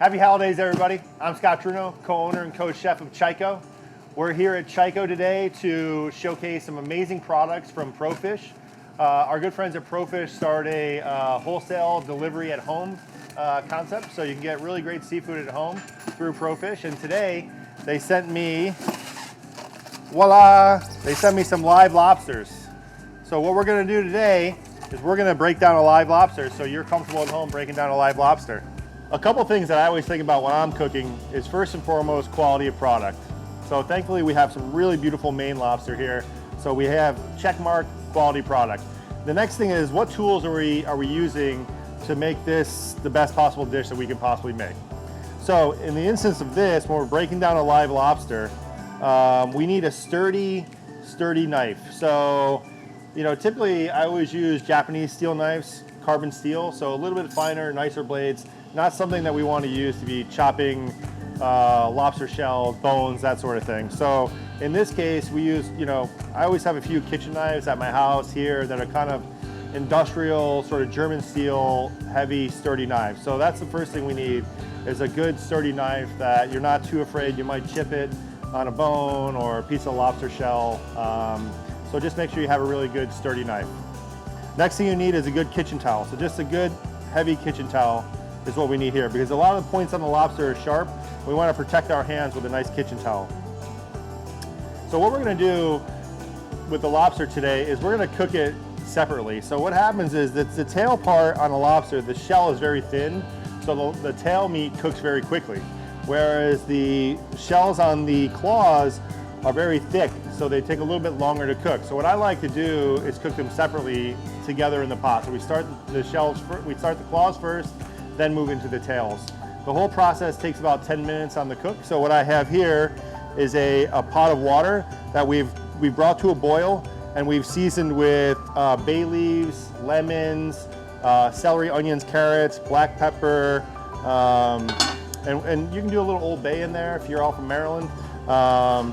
Happy holidays, everybody. I'm Scott Drewno, co-owner and co-chef of Chico. We're here at Chico today to showcase some amazing products from ProFish. Our good friends at ProFish started a wholesale delivery at home concept, so you can get really great seafood at home through ProFish. And today, they sent me, voila, they sent me some live lobsters. So what we're gonna do today is we're gonna break down a live lobster so you're comfortable at home breaking down a live lobster. A couple things that I always think about when I'm cooking is first and foremost quality of product. So thankfully we have some really beautiful Maine lobster here. So we have checkmark quality product. The next thing is what tools are we using to make this the best possible dish that we can possibly make. So in the instance of this, when we're breaking down a live lobster, we need a sturdy knife. So, you know, typically I always use Japanese steel knives, carbon steel, so a little bit finer, nicer blades. Not something that we want to use to be chopping lobster shells, bones, that sort of thing. So in this case, we use, you know, I always have a few kitchen knives at my house here that are kind of industrial, sort of German steel, heavy, sturdy knives. So that's the first thing we need, is a good sturdy knife that you're not too afraid you might chip it on a bone or a piece of lobster shell. So just make sure you have a really good sturdy knife. Next thing you need is a good kitchen towel. So just a good heavy kitchen towel is what we need here, because a lot of the points on the lobster are sharp. We want to protect our hands with a nice kitchen towel. So what we're going to do with the lobster today is we're going to cook it separately. So what happens is that the tail part on a lobster, the shell is very thin, so the tail meat cooks very quickly, whereas the shells on the claws are very thick, so they take a little bit longer to cook. So what I like to do is cook them separately together in the pot. So we start the shells, we start the claws first, then move into the tails. The whole process takes about 10 minutes on the cook. So what I have here is a pot of water that we've brought to a boil, and we've seasoned with bay leaves, lemons, celery, onions, carrots, black pepper, and you can do a little Old Bay in there if you're all from Maryland.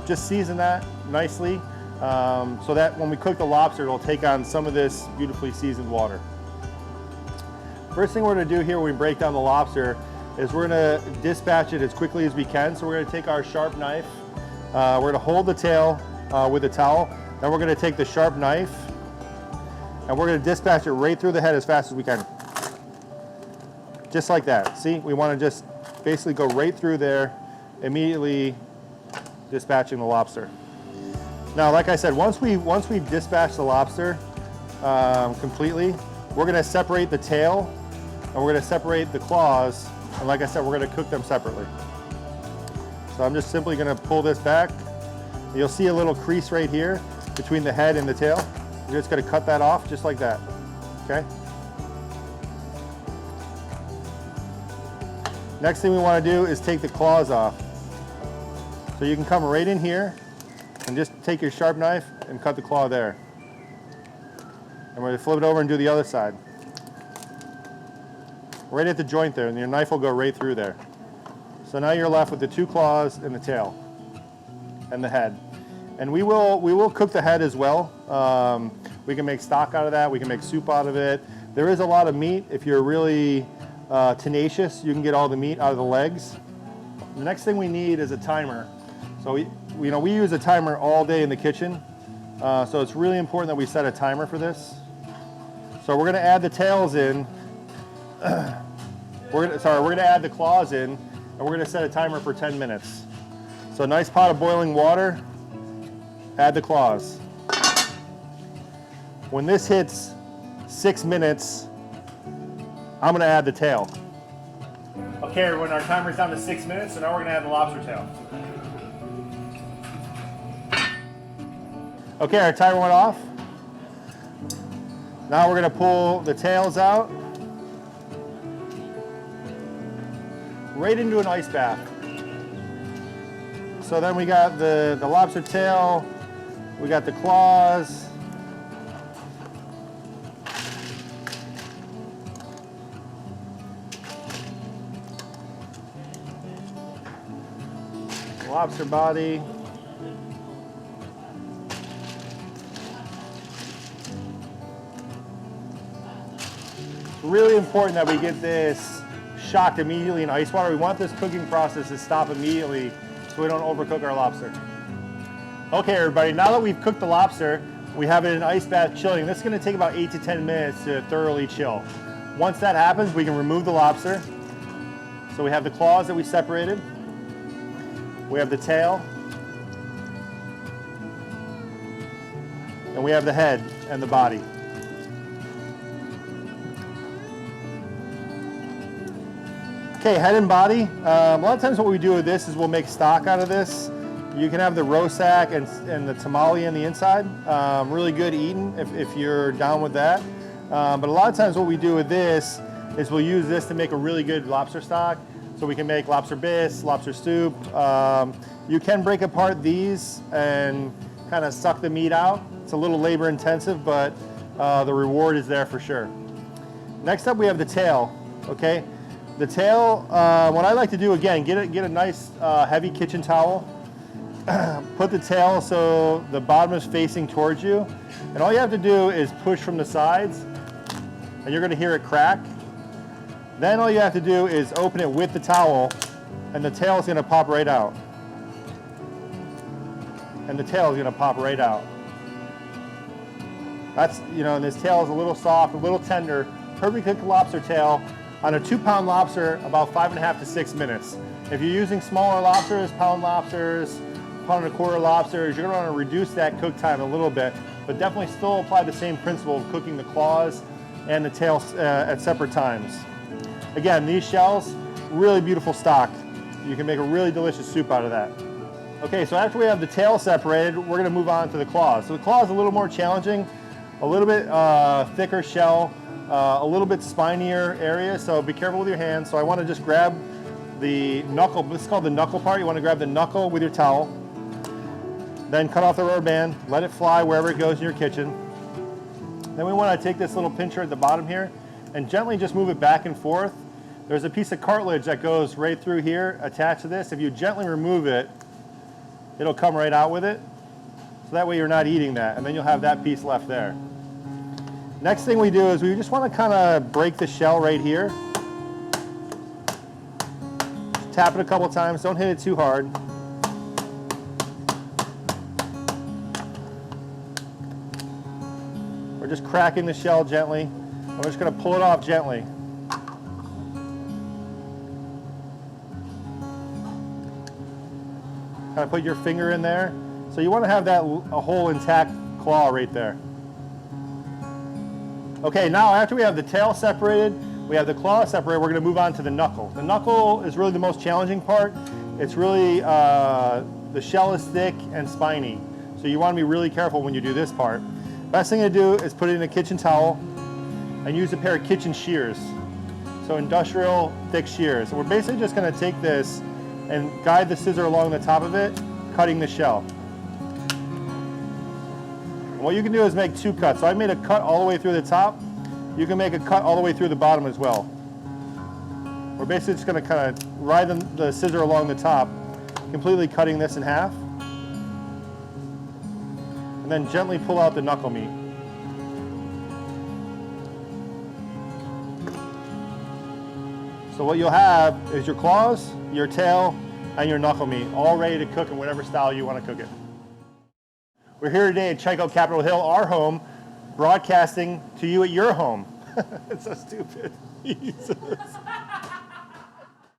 Just season that nicely so that when we cook the lobster, it'll take on some of this beautifully seasoned water. First thing we're going to do here when we break down the lobster is we're going to dispatch it as quickly as we can. So we're going to take our sharp knife, we're going to hold the tail with a towel, then we're going to take the sharp knife and we're going to dispatch it right through the head as fast as we can. Just like that. See, we want to just basically go right through there, immediately dispatching the lobster. Now, like I said, once we've dispatched the lobster completely, we're going to separate the tail and we're going to separate the claws, and like I said, we're going to cook them separately. So I'm just simply going to pull this back. You'll see a little crease right here between the head and the tail. You're just going to cut that off just like that, okay? Next thing we want to do is take the claws off. So you can come right in here and just take your sharp knife and cut the claw there. And we're going to flip it over and do the other side. Right at the joint there, and your knife will go right through there. So now you're left with the two claws and the tail and the head. And we will cook the head as well. We can make stock out of that. We can make soup out of it. There is a lot of meat. If you're really tenacious, you can get all the meat out of the legs. The next thing we need is a timer. So we use a timer all day in the kitchen. So it's really important that we set a timer for this. So we're going to add the tails in. We're going to add the claws in, and we're going to set a timer for 10 minutes. So a nice pot of boiling water, add the claws. When this hits 6 minutes, I'm going to add the tail. Okay, everyone, our timer's down to 6 minutes, so now we're going to add the lobster tail. Okay, our timer went off. Now we're going to pull the tails out right into an ice bath. So then we got the lobster tail, we got the claws, lobster body. It's really important that we get this shocked immediately in ice water. We want this cooking process to stop immediately so we don't overcook our lobster. Okay, everybody, now that we've cooked the lobster, we have it in ice bath chilling. This is gonna take about 8 to 10 minutes to thoroughly chill. Once that happens, we can remove the lobster. So we have the claws that we separated. We have the tail. And we have the head and the body. Okay, head and body. A lot of times what we do with this is we'll make stock out of this. You can have the rosac and the tamale on the inside. Really good eating if you're down with that. But a lot of times what we do with this is we'll use this to make a really good lobster stock. So we can make lobster bisque, lobster soup. You can break apart these and kind of suck the meat out. It's a little labor intensive, but the reward is there for sure. Next up we have the tail, okay? The tail, what I like to do again, get a nice heavy kitchen towel. Put the tail so the bottom is facing towards you. And all you have to do is push from the sides and you're gonna hear it crack. Then all you have to do is open it with the towel and the tail is gonna pop right out. And the tail is gonna pop right out. That's, you know, and this tail is a little soft, a little tender. Perfectly cooked lobster tail on a 2-pound lobster, about 5.5 to 6 minutes. If you're using smaller lobsters, pound lobsters, pound-and-a-quarter lobsters, you're gonna wanna reduce that cook time a little bit, but definitely still apply the same principle of cooking the claws and the tail at separate times. Again, these shells, really beautiful stock. You can make a really delicious soup out of that. Okay, so after we have the tail separated, we're gonna move on to the claws. So the claw is a little more challenging, a little bit thicker shell, a little bit spinier area, so be careful with your hands. So I wanna just grab the knuckle, this is called the knuckle part. You wanna grab the knuckle with your towel, then cut off the rubber band, let it fly wherever it goes in your kitchen. Then we wanna take this little pincher at the bottom here and gently just move it back and forth. There's a piece of cartilage that goes right through here attached to this. If you gently remove it, it'll come right out with it. So that way you're not eating that, and then you'll have that piece left there. Next thing we do is we just want to kind of break the shell right here. Tap it a couple times, don't hit it too hard. We're just cracking the shell gently. I'm just going to pull it off gently. Kind of put your finger in there. So you want to have that a whole intact claw right there. Okay, now after we have the tail separated, we have the claw separated, we're going to move on to the knuckle. The knuckle is really the most challenging part. It's really, the shell is thick and spiny. So you want to be really careful when you do this part. Best thing to do is put it in a kitchen towel and use a pair of kitchen shears. So industrial thick shears. So we're basically just going to take this and guide the scissor along the top of it, cutting the shell. And what you can do is make 2 cuts. So I made a cut all the way through the top. You can make a cut all the way through the bottom as well. We're basically just going to kind of ride the scissor along the top, completely cutting this in half. And then gently pull out the knuckle meat. So what you'll have is your claws, your tail, and your knuckle meat, all ready to cook in whatever style you want to cook it. We're here today at Chico Capitol Hill, our home, broadcasting to you at your home. It's so stupid. Jesus.